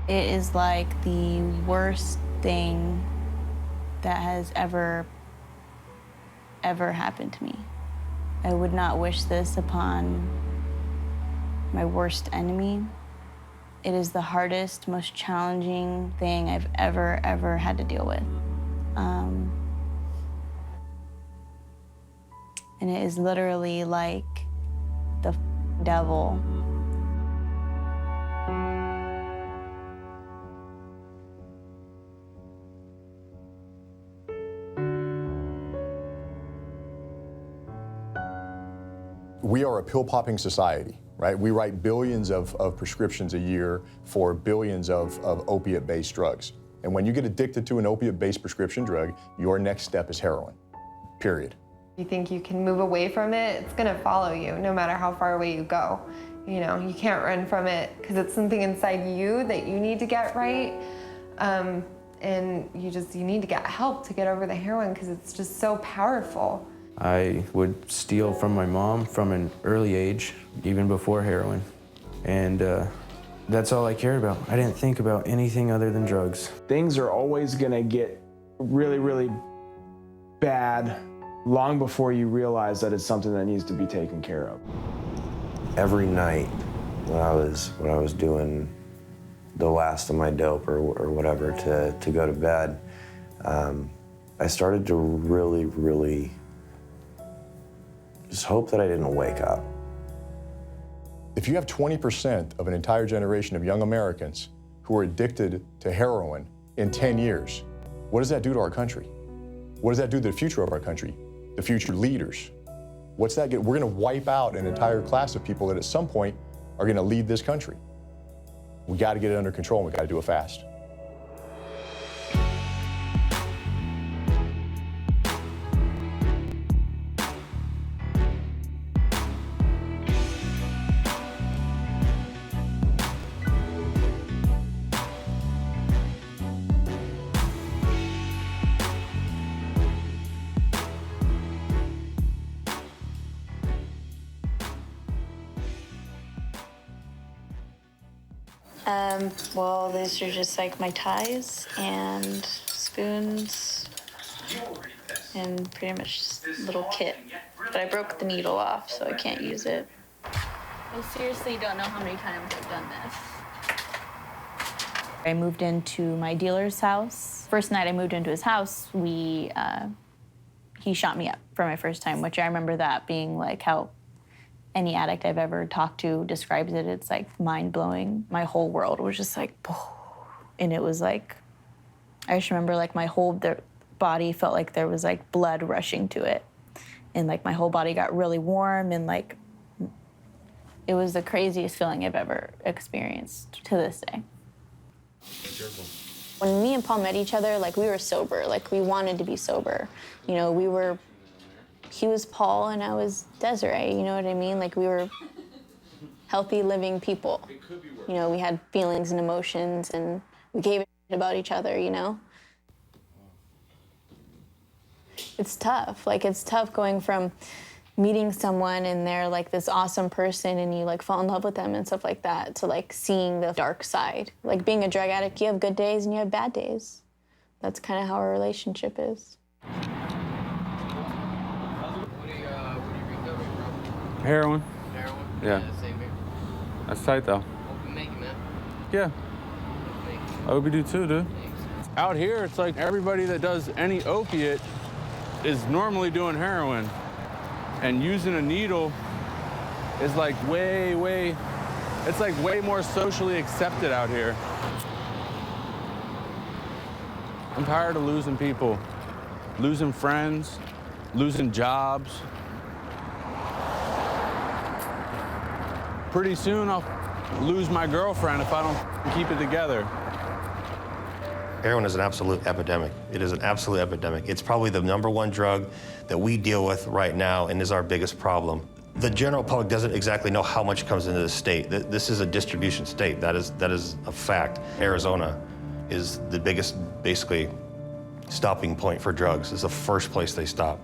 It is like the worst thing that has ever happened to me. I would not wish this upon my worst enemy. It is the hardest, most challenging thing I've ever had to deal with. And it is literally like the devil. We are a pill-popping society, right? We write billions of prescriptions a year for billions of opiate-based drugs. And when you get addicted to an opiate-based prescription drug, your next step is heroin, period. You think you can move away from it, it's gonna follow you no matter how far away you go. You know, you can't run from it because it's something inside you that you need to get right. And you need to get help to get over the heroin because it's just so powerful. I would steal from my mom from an early age, even before heroin. And that's all I cared about. I didn't think about anything other than drugs. Things are always gonna get really, really bad long before you realize that it's something that needs to be taken care of. Every night when I was doing the last of my dope or whatever to go to bed, I started to really just hope that I didn't wake up. If you have 20% of an entire generation of young Americans who are addicted to heroin in 10 years, what does that do to our country? What does that do to the future of our country, the future leaders? What's that get? We're gonna wipe out an entire class of people that at some point are gonna lead this country. We gotta get it under control, and we gotta do it fast. Well, these are just like my ties and spoons and pretty much just a little kit. But I broke the needle off, so I can't use it. I seriously don't know how many times I've done this. I moved into my dealer's house. First night I moved into his house, he shot me up for my first time, which I remember that being like how any addict I've ever talked to describes it. It's like mind-blowing. My whole world was just like, and it was like, I just remember like my whole body felt like there was like blood rushing to it. And like my whole body got really warm and like, it was the craziest feeling I've ever experienced to this day. When me and Paul met each other, like we were sober, like we wanted to be sober. You know, he was Paul and I was Dezarae, you know what I mean? Like we were healthy, living people. You know, we had feelings and emotions and we gave a shit about each other, you know? It's tough. Like it's tough going from meeting someone and they're like this awesome person and you like fall in love with them and stuff like that to like seeing the dark side. Like being a drug addict, you have good days and you have bad days. That's kind of how our relationship is. Heroin. Heroin? Yeah. Same here. That's tight, though. What we making, man? Yeah. I hope you do too, dude. Thanks. Out here, it's like everybody that does any opiate is normally doing heroin. And using a needle is like it's like way more socially accepted out here. I'm tired of losing people, losing friends, losing jobs. Pretty soon I'll lose my girlfriend if I don't keep it together. Heroin is an absolute epidemic. It is an absolute epidemic. It's probably the #1 drug that we deal with right now and is our biggest problem. The general public doesn't exactly know how much comes into the state. This is a distribution state. That is a fact. Arizona is the biggest, basically, stopping point for drugs. It's the first place they stop.